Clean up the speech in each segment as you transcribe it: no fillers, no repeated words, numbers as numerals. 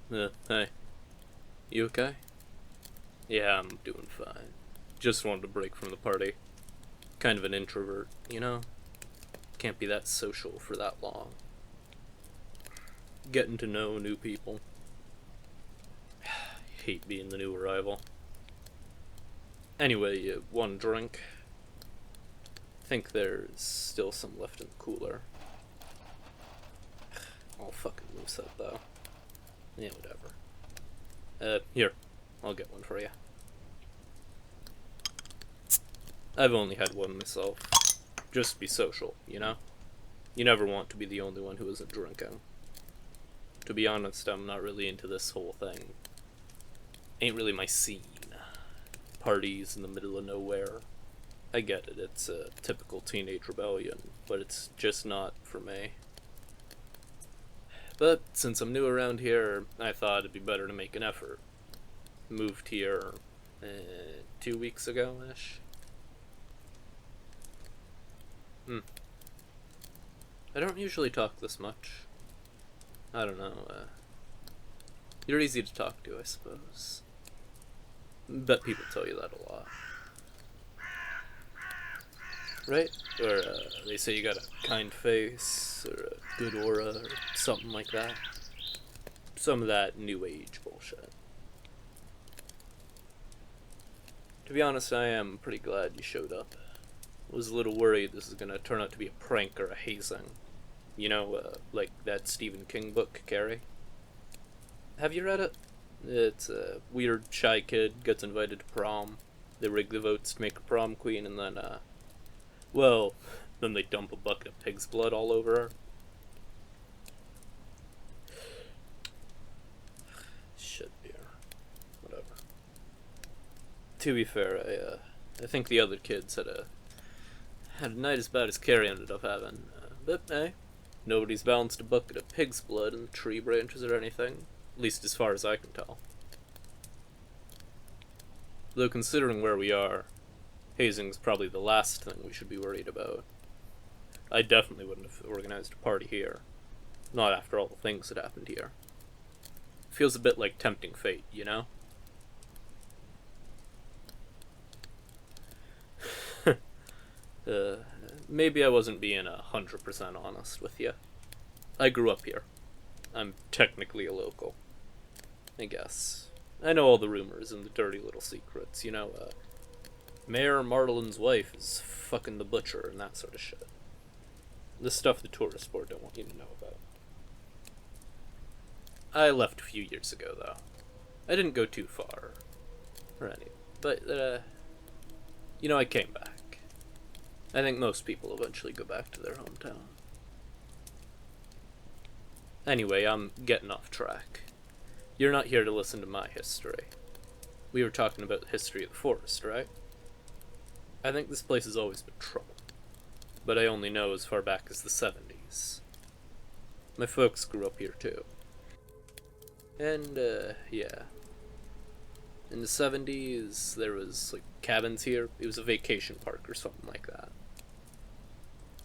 Hey, you okay? Yeah, I'm doing fine. Just wanted to break from the party. Kind of an introvert, you know? Can't be that social for that long. Getting to know new people. Hate being the new arrival. Anyway, one drink. Think there's still some left in the cooler. I'll fucking lose that though. Yeah, whatever. Here. I'll get one for you. I've only had one myself. Just be social, you know? You never want to be the only one who isn't drinking. To be honest, I'm not really into this whole thing. Ain't really my scene. Parties in the middle of nowhere. I get it, it's a typical teenage rebellion, but it's just not for me. But since I'm new around here, I thought it'd be better to make an effort. Moved here 2 weeks ago-ish. I don't usually talk this much. I don't know, you're easy to talk to, I suppose. Bet people tell you that a lot. Right? Or, they say you got a kind face, or a good aura, or something like that. Some of that new age bullshit. To be honest, I am pretty glad you showed up. Was a little worried this is gonna turn out to be a prank or a hazing. You know, like that Stephen King book, Carrie? Have you read it? It's a weird, shy kid gets invited to prom. They rig the votes to make her prom queen, and then, then they dump a bucket of pig's blood all over her. Shit beer. Whatever. To be fair, I think the other kids had a night as bad as Carrie ended up having. But, hey, nobody's balanced a bucket of pig's blood in the tree branches or anything. At least as far as I can tell. Though considering where we are, hazing's probably the last thing we should be worried about. I definitely wouldn't have organized a party here. Not after all the things that happened here. Feels a bit like tempting fate, you know? Maybe I wasn't being 100% honest with you. I grew up here. I'm technically a local. I guess. I know all the rumors and the dirty little secrets, you know, Mayor Marlin's wife is fucking the butcher and that sort of shit. The stuff the tourist board don't want you to know about. I left a few years ago, though. I didn't go too far. Or any. But, I came back. I think most people eventually go back to their hometown. Anyway, I'm getting off track. You're not here to listen to my history. We were talking about the history of the forest, right? I think this place has always been trouble. But I only know as far back as the 70s. My folks grew up here too. And, yeah. In the 70s, there was, cabins here. It was a vacation park or something like that.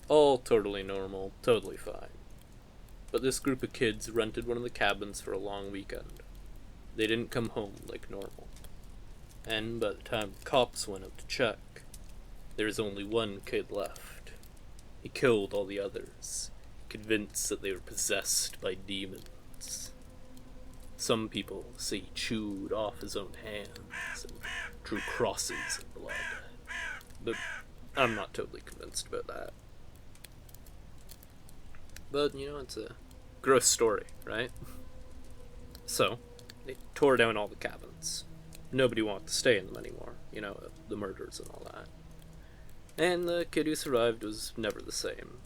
All totally normal, totally fine. But this group of kids rented one of the cabins for a long weekend. They didn't come home like normal. And by the time the cops went out to check, there was only one kid left. He killed all the others, convinced that they were possessed by demons. Some people say he chewed off his own hands and drew crosses in blood. But I'm not totally convinced about that. But, it's a gross story, right? So, they tore down all the cabins. Nobody wanted to stay in them anymore, the murders and all that. And the kid who survived was never the same.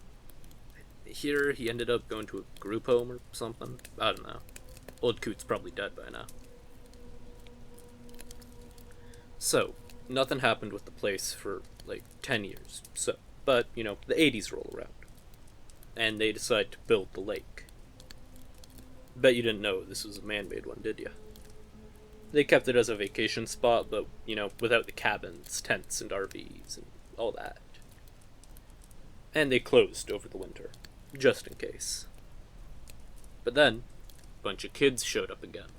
Here, he ended up going to a group home or something. I don't know. Old Coot's probably dead by now. So, nothing happened with the place for, 10 years. But, the 80s roll around. And they decide to build the lake. Bet you didn't know this was a man-made one, did you? They kept it as a vacation spot, but, without the cabins, tents, and RVs, and all that. And they closed over the winter, just in case. But then, bunch of kids showed up again.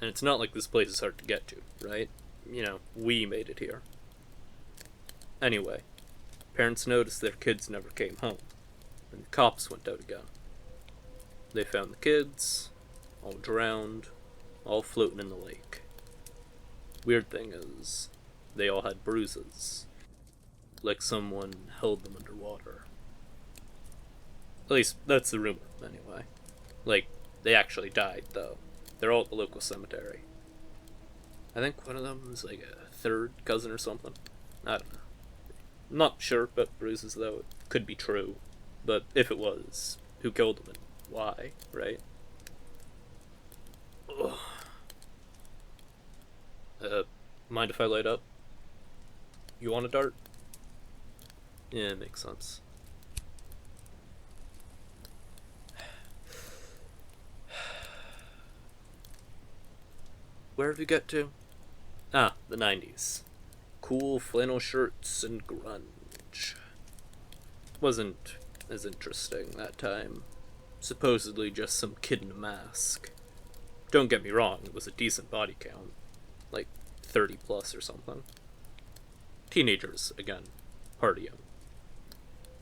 And it's not like this place is hard to get to, right? You know, we made it here. Anyway, parents noticed their kids never came home, and the cops went out again. They found the kids, all drowned, all floating in the lake. Weird thing is, they all had bruises, like someone held them underwater. At least, that's the rumor, anyway. Like, they actually died, though. They're all at the local cemetery. I think one of them is like a third cousin or something. I don't know. Not sure about bruises, though. It could be true. But if it was, who killed them and why, right? Ugh. Mind if I light up? You want a dart? Yeah, it makes sense. Where did we get to? Ah, the 90s. Cool flannel shirts and grunge. Wasn't as interesting that time. Supposedly just some kid in a mask. Don't get me wrong, it was a decent body count. Like 30 plus or something. Teenagers, again, partying.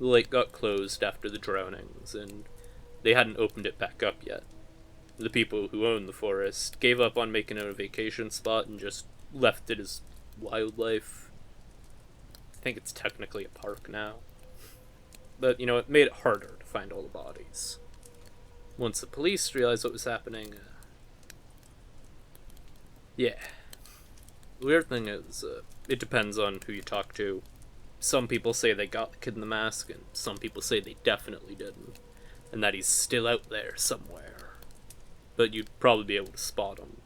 The lake got closed after the drownings, and they hadn't opened it back up yet. The people who owned the forest gave up on making it a vacation spot and just left it as wildlife. I think it's technically a park now. But, you know, it made it harder to find all the bodies. Once the police realized what was happening, yeah. The weird thing is, it depends on who you talk to. Some people say they got the kid in the mask, and some people say they definitely didn't, and that he's still out there somewhere. But you'd probably be able to spot him.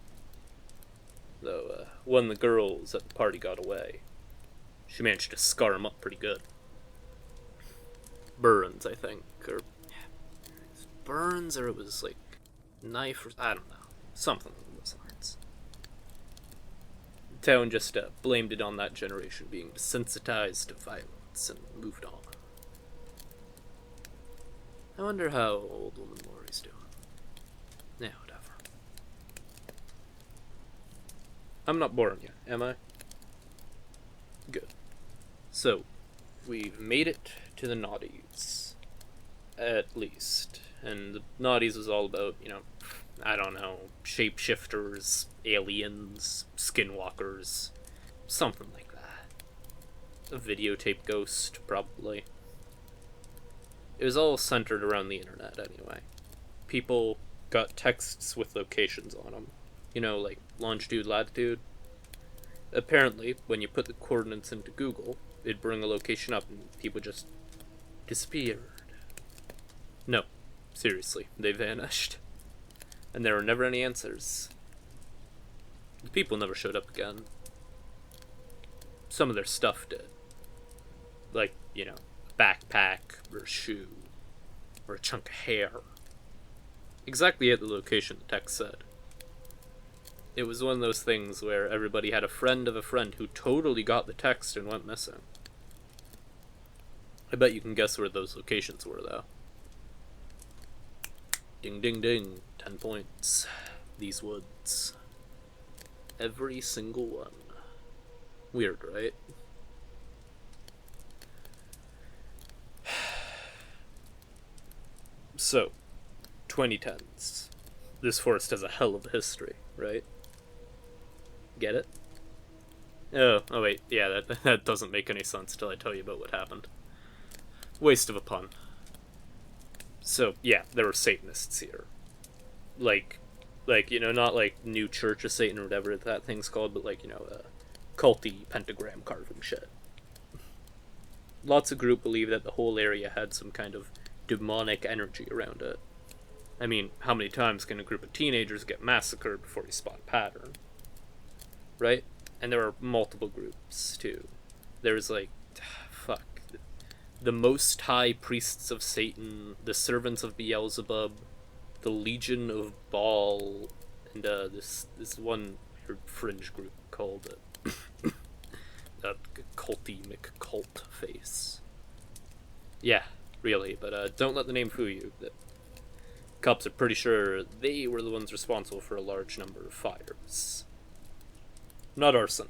Though, one of the girls at the party got away. She managed to scar him up pretty good. Burns, I think, or... burns, or it was, like, knife, or... I don't know. Something along those lines. The town just blamed it on that generation being desensitized to violence and moved on. I wonder how old woman Lori's doing. Yeah, whatever. I'm not boring you, am I? Good. So, we've made it to the Naughties. At least. And the Naughties was all about, you know, I don't know, shapeshifters, aliens, skinwalkers, something like that. A videotape ghost, probably. It was all centered around the internet, anyway. People got texts with locations on them. You know, like longitude, latitude. Apparently, when you put the coordinates into Google, it'd bring a location up and people just disappeared. No, seriously, they vanished. And there were never any answers. The people never showed up again. Some of their stuff did. Like, you know, a backpack, or a shoe, or a chunk of hair. Exactly at the location the text said. It was one of those things where everybody had a friend of a friend who totally got the text and went missing. I bet you can guess where those locations were, though. Ding ding ding, 10 points. These woods. Every single one. Weird, right? So, 2010s. This forest has a hell of a history, right? Get it? Oh wait, yeah, that doesn't make any sense till I tell you about what happened. Waste of a pun. So, yeah, there were Satanists here. Like, you know, not like New Church of Satan or whatever that thing's called, but like, you know, culty pentagram carving shit. Lots of group believe that the whole area had some kind of demonic energy around it. I mean, how many times can a group of teenagers get massacred before you spot a pattern? Right? And there are multiple groups, too. There's like, fuck, the Most High Priests of Satan, the Servants of Beelzebub, the Legion of Baal, and this one fringe group called Culty McCult Face. Yeah, really, but don't let the name fool you. Cops are pretty sure they were the ones responsible for a large number of fires. Not arson.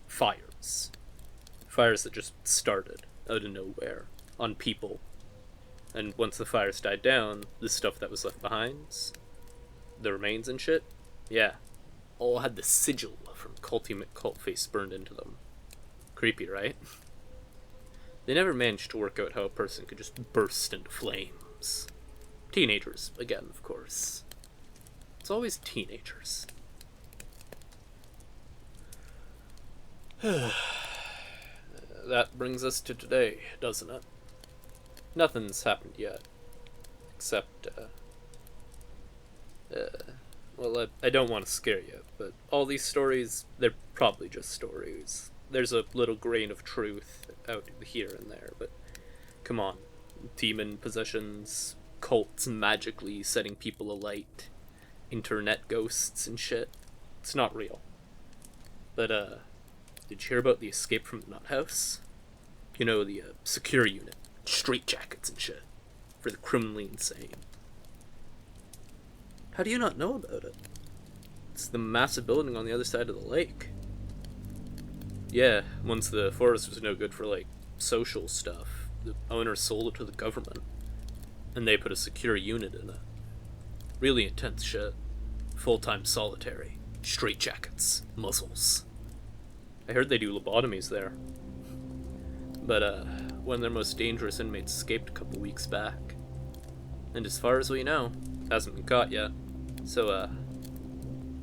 Fires. Fires that just started out of nowhere on people. And once the fires died down, the stuff that was left behind, the remains and shit, yeah, all had the sigil from Culty McCultface burned into them. Creepy, right? They never managed to work out how a person could just burst into flames. Teenagers, again, of course. It's always teenagers. That brings us to today, doesn't it? Nothing's happened yet. Except, well, I don't want to scare you, but all these stories, they're probably just stories. There's a little grain of truth out here and there, but come on. Demon possessions, cults magically setting people alight, internet ghosts and shit. It's not real. But, did you hear about the escape from the nut house? You know, the, secure unit, straitjackets and shit, for the criminally insane. How do you not know about it? It's the massive building on the other side of the lake. Yeah, once the forest was no good for, like, social stuff, the owner sold it to the government. And they put a secure unit in it. Really intense shit. Full-time solitary. Straitjackets. Muzzles. I heard they do lobotomies there. But, one of their most dangerous inmates escaped a couple weeks back. And as far as we know, hasn't been caught yet. So,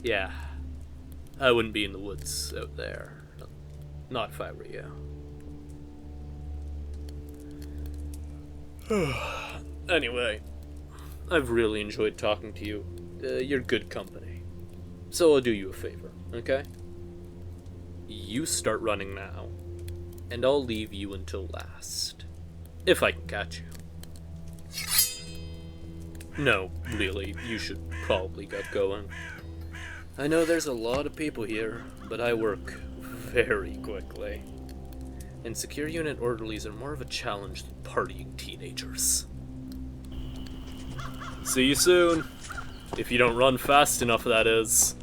yeah. I wouldn't be in the woods out there. Not if I were you. Anyway, I've really enjoyed talking to you. You're good company. So I'll do you a favor, okay? You start running now, and I'll leave you until last. If I can catch you. No, really, you should probably get going. I know there's a lot of people here, but I work very quickly. And secure unit orderlies are more of a challenge than partying teenagers. See you soon. If you don't run fast enough, that is.